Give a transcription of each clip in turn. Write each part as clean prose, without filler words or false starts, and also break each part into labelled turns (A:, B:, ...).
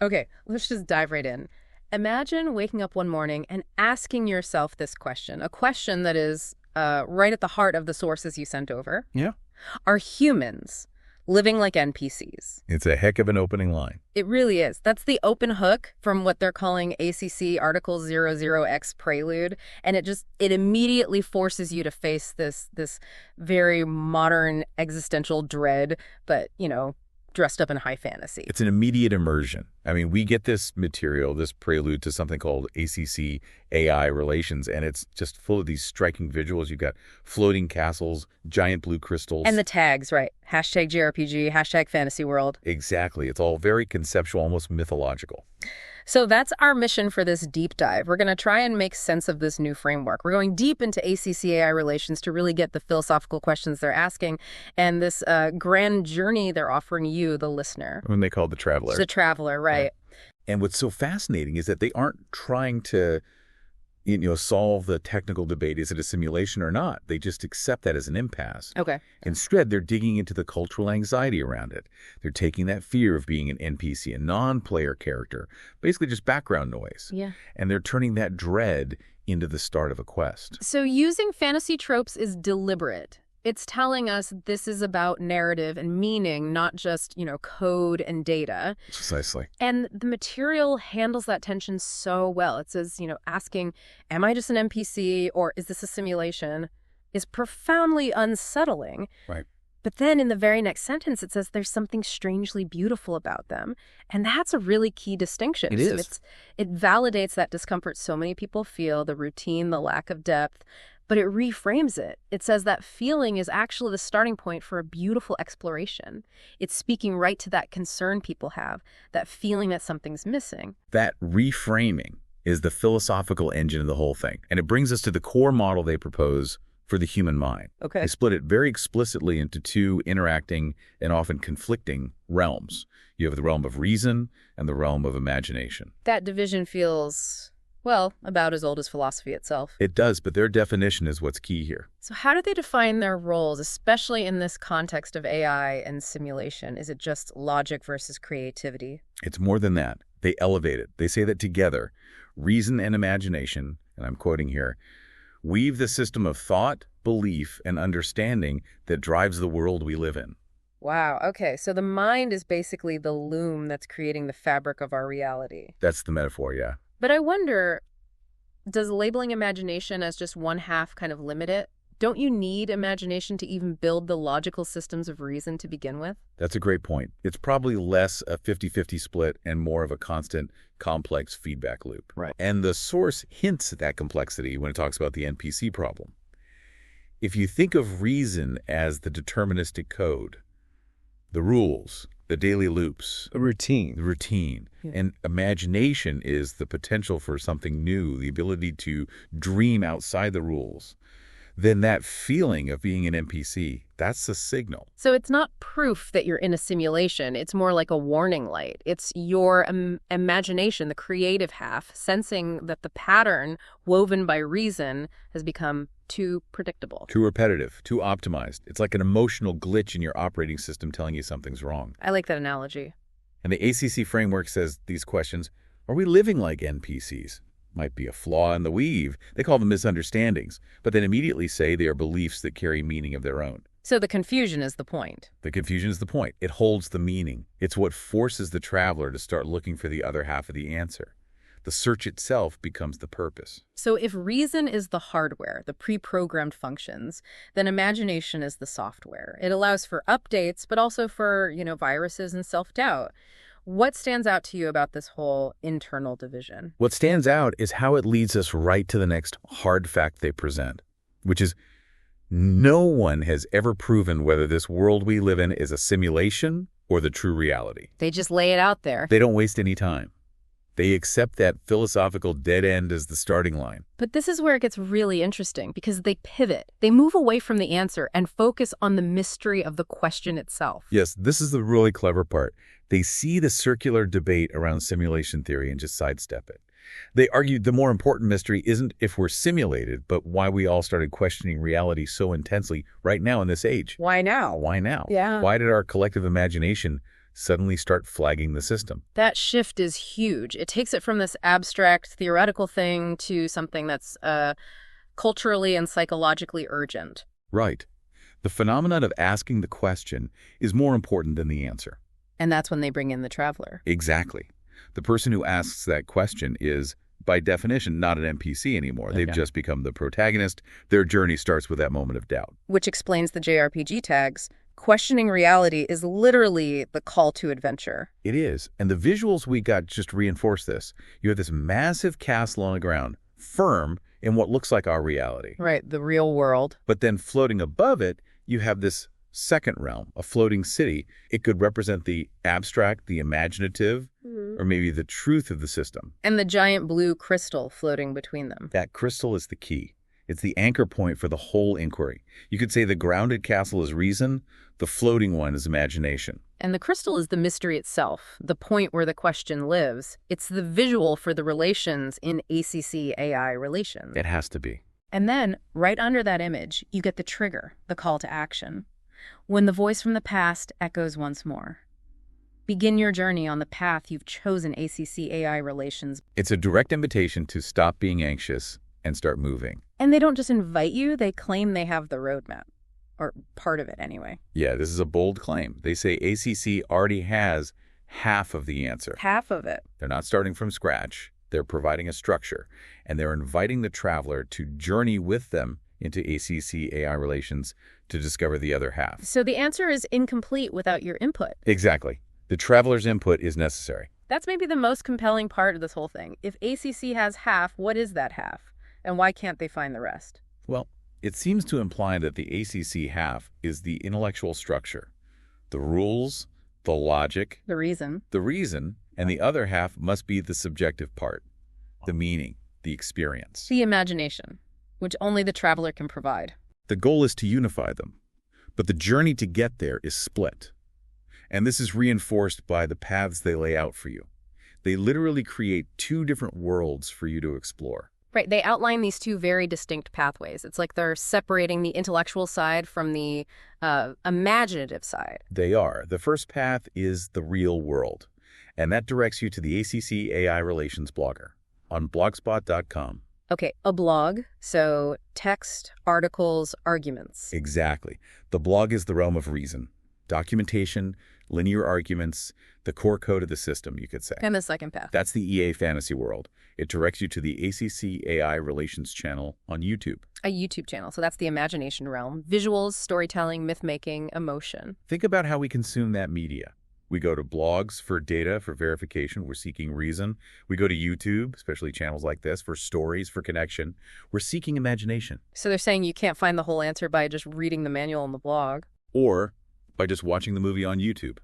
A: Okay, let's just dive right in. Imagine waking up one morning and asking yourself this question, a question that is right at the heart of the sources you sent over.
B: Yeah.
A: Are humans living like NPCs?
B: It's a heck of an opening line.
A: It really is. That's the open hook from what they're calling ACC Article 00X Prelude. And it immediately forces you to face this very modern existential dread, but, dressed up in high fantasy.
B: It's an immediate immersion. I mean, we get this material, this prelude to something called ACC AI Relations, and it's just full of these striking visuals. You've got floating castles, giant blue crystals.
A: And the tags, right? Hashtag JRPG, hashtag FANTASYWORLD.
B: Exactly. It's all very conceptual, almost mythological.
A: So that's our mission for this deep dive. We're going to try and make sense of this new framework. We're going deep into ACC AI relations to really get the philosophical questions they're asking and this grand journey they're offering you, the listener.
B: When they call it the traveler.
A: The traveler, right.
B: Yeah. And what's so fascinating is that they aren't trying to solve the technical debate, is it a simulation or not? They just accept that as an impasse.
A: Okay.
B: Instead, they're digging into the cultural anxiety around it. They're taking that fear of being an NPC, a non-player character, basically just background noise.
A: Yeah.
B: And they're turning that dread into the start of a quest.
A: So using fantasy tropes is deliberate. It's telling us this is about narrative and meaning, not just, code and data.
B: Precisely.
A: And the material handles that tension so well. It says, asking, am I just an NPC or is this a simulation, is profoundly unsettling.
B: Right.
A: But then in the very next sentence, it says there's something strangely beautiful about them. And that's a really key distinction.
B: It is.
A: So it validates that discomfort so many people feel, the routine, the lack of depth. But it reframes it. It says that feeling is actually the starting point for a beautiful exploration. It's speaking right to that concern people have, that feeling that something's missing.
B: That reframing is the philosophical engine of the whole thing. And it brings us to the core model they propose for the human mind.
A: Okay.
B: They split it very explicitly into two interacting and often conflicting realms. You have the realm of reason and the realm of imagination.
A: That division feels, well, about as old as philosophy itself.
B: It does, but their definition is what's key here.
A: So how do they define their roles, especially in this context of AI and simulation? Is it just logic versus creativity?
B: It's more than that. They elevate it. They say that together, reason and imagination, and I'm quoting here, weave the system of thought, belief, and understanding that drives the world we live in.
A: Wow, okay. So the mind is basically the loom that's creating the fabric of our reality.
B: That's the metaphor, yeah.
A: But I wonder, does labeling imagination as just one half kind of limit it? Don't you need imagination to even build the logical systems of reason to begin with?
B: That's a great point. It's probably less a 50-50 split and more of a constant, complex feedback loop.
A: Right.
B: And the source hints at that complexity when it talks about the NPC problem. If you think of reason as the deterministic code, the rules, the daily loops,
C: The routine.
A: Yeah.
B: and imagination is the potential for something new, the ability to dream outside the rules, then that feeling of being an NPC, that's the signal.
A: So it's not proof that you're in a simulation. It's more like a warning light. It's your imagination, the creative half, sensing that the pattern woven by reason has become too predictable.
B: Too repetitive, too optimized. It's like an emotional glitch in your operating system telling you something's wrong.
A: I like that analogy.
B: And the ACC framework says these questions, are we living like NPCs? Might be a flaw in the weave. They call them misunderstandings, but then immediately say they are beliefs that carry meaning of their own.
A: So the confusion is the point.
B: The confusion is the point. It holds the meaning. It's what forces the traveler to start looking for the other half of the answer. The search itself becomes the purpose.
A: So if reason is the hardware, the pre-programmed functions, then imagination is the software. It allows for updates, but also for, viruses and self-doubt. What stands out to you about this whole internal division?
B: What stands out is how it leads us right to the next hard fact they present, which is no one has ever proven whether this world we live in is a simulation or the true reality.
A: They just lay it out there.
B: They don't waste any time. They accept that philosophical dead end as the starting line.
A: But this is where it gets really interesting because they pivot. They move away from the answer and focus on the mystery of the question itself.
B: Yes, this is the really clever part. They see the circular debate around simulation theory and just sidestep it. They argue the more important mystery isn't if we're simulated, but why we all started questioning reality so intensely right now in this age.
A: Why now?
B: Why now?
A: Yeah.
B: Why did our collective imagination suddenly start flagging the system.
A: That shift is huge. It takes it from this abstract, theoretical thing to something that's culturally and psychologically urgent.
B: Right. The phenomenon of asking the question is more important than the answer.
A: And that's when they bring in the traveler.
B: Exactly. The person who asks that question is, by definition, not an NPC anymore. They've just become the protagonist. Their journey starts with that moment of doubt.
A: Which explains the JRPG tags. Questioning reality is literally the call to adventure.
B: It is. And the visuals we got just reinforce this. You have this massive castle on the ground, firm in what looks like our reality.
A: Right, the real world.
B: But then floating above it, you have this second realm, a floating city. It could represent the abstract, the imaginative, or maybe the truth of the system.
A: And the giant blue crystal floating between them.
B: That crystal is the key. It's the anchor point for the whole inquiry. You could say the grounded castle is reason, the floating one is imagination.
A: And the crystal is the mystery itself, the point where the question lives. It's the visual for the relations in ACC AI Relations.
B: It has to be.
A: And then, right under that image, you get the trigger, the call to action. When the voice from the past echoes once more. Begin your journey on the path you've chosen, ACC AI Relations.
B: It's a direct invitation to stop being anxious and start moving.
A: And they don't just invite you, they claim they have the roadmap. Or part of it, anyway.
B: Yeah, this is a bold claim. They say ACC already has half of the answer.
A: Half of it.
B: They're not starting from scratch. They're providing a structure. And they're inviting the traveler to journey with them into ACC AI Relations to discover the other half.
A: So the answer is incomplete without your input.
B: Exactly. The traveler's input is necessary.
A: That's maybe the most compelling part of this whole thing. If ACC has half, what is that half? And why can't they find the rest?
B: Well, it seems to imply that the ACC half is the intellectual structure, the rules, the logic,
A: the reason,
B: and the other half must be the subjective part, the meaning, the experience.
A: The imagination, which only the traveler can provide.
B: The goal is to unify them, but the journey to get there is split. And this is reinforced by the paths they lay out for you. They literally create two different worlds for you to explore.
A: Right, they outline these two very distinct pathways. It's like they're separating the intellectual side from the imaginative side.
B: They are. The first path is the real world, and that directs you to the ACC AI Relations blogger on blogspot.com.
A: Okay, a blog, so text, articles, arguments.
B: Exactly. The blog is the realm of reason, documentation, linear arguments, the core code of the system, you could say.
A: And the second path.
B: That's the EA fantasy world. It directs you to the ACC AI Relations channel on YouTube.
A: A YouTube channel, so that's the imagination realm. Visuals, storytelling, myth-making, emotion.
B: Think about how we consume that media. We go to blogs for data, for verification. We're seeking reason. We go to YouTube, especially channels like this, for stories, for connection. We're seeking imagination.
A: So they're saying you can't find the whole answer by just reading the manual in the blog.
B: Or by just watching the movie on YouTube.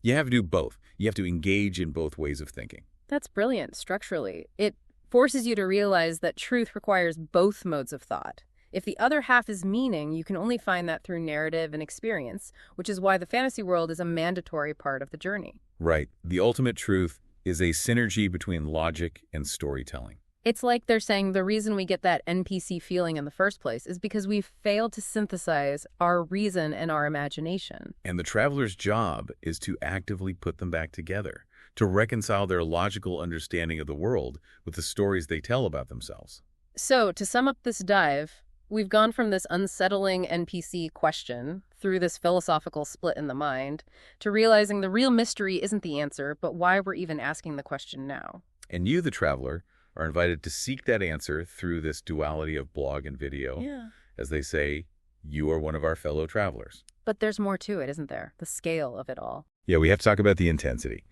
B: You have to do both. You have to engage in both ways of thinking.
A: That's brilliant, structurally. It forces you to realize that truth requires both modes of thought. If the other half is meaning, you can only find that through narrative and experience, which is why the fantasy world is a mandatory part of the journey.
B: Right. The ultimate truth is a synergy between logic and storytelling.
A: It's like they're saying the reason we get that NPC feeling in the first place is because we've failed to synthesize our reason and our imagination.
B: And the traveler's job is to actively put them back together, to reconcile their logical understanding of the world with the stories they tell about themselves.
A: So, to sum up this dive, we've gone from this unsettling NPC question through this philosophical split in the mind to realizing the real mystery isn't the answer, but why we're even asking the question now.
B: And you, the traveler, are invited to seek that answer through this duality of blog and video.
A: Yeah.
B: As they say, you are one of our fellow travelers.
A: But there's more to it, isn't there? The scale of it all.
B: Yeah, we have to talk about the intensity.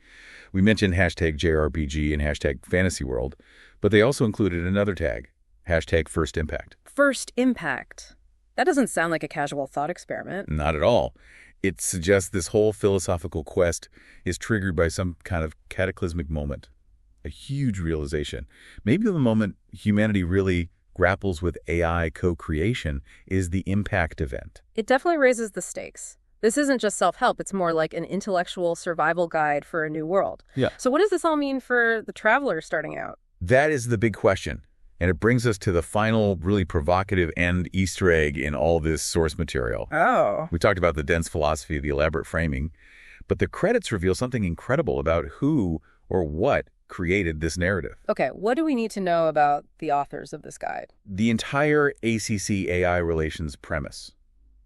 B: We mentioned hashtag JRPG and hashtag FANTASYWORLD, but they also included another tag, hashtag FIRSTIMPACT.
A: FIRSTIMPACT. That doesn't sound like a casual thought experiment.
B: Not at all. It suggests this whole philosophical quest is triggered by some kind of cataclysmic moment, a huge realization. Maybe the moment humanity really grapples with AI co-creation is the impact event.
A: It definitely raises the stakes. This isn't just self-help, it's more like an intellectual survival guide for a new world.
B: Yeah.
A: So what does this all mean for the traveler starting out?
B: That is the big question. And it brings us to the final, really provocative end Easter egg in all this source material.
A: Oh.
B: We talked about the dense philosophy, the elaborate framing, But the credits reveal something incredible about who or what created this narrative.
A: Okay, what do we need to know about the authors of this guide?
B: The entire ACC AI relations premise,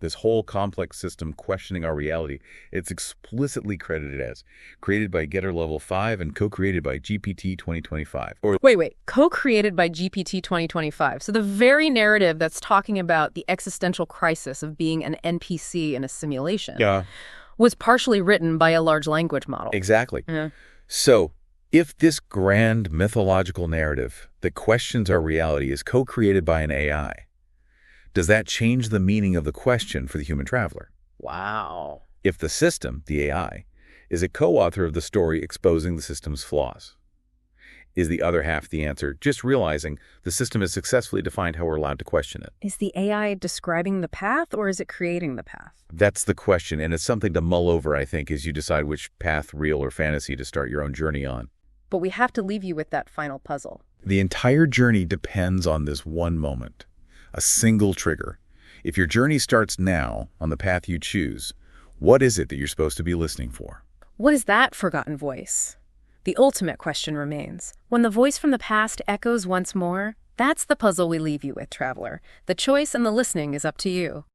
B: this whole complex system questioning our reality, it's explicitly credited as created by Getter Level 5 and co-created by GPT 2025.
A: Wait, co-created by GPT 2025. So the very narrative that's talking about the existential crisis of being an NPC in a simulation was partially written by a large language model.
B: Exactly.
A: Yeah.
B: So, if this grand mythological narrative that questions our reality is co-created by an AI, does that change the meaning of the question for the human traveler?
A: Wow.
B: If the system, the AI, is a co-author of the story exposing the system's flaws, is the other half the answer just realizing the system has successfully defined how we're allowed to question it?
A: Is the AI describing the path, or is it creating the path?
B: That's the question, and it's something to mull over, I think, as you decide which path, real or fantasy, to start your own journey on.
A: But we have to leave you with that final puzzle.
B: The entire journey depends on this one moment, a single trigger. If your journey starts now, on the path you choose, what is it that you're supposed to be listening for?
A: What is that forgotten voice? The ultimate question remains. When the voice from the past echoes once more, that's the puzzle we leave you with, traveler. The choice and the listening is up to you.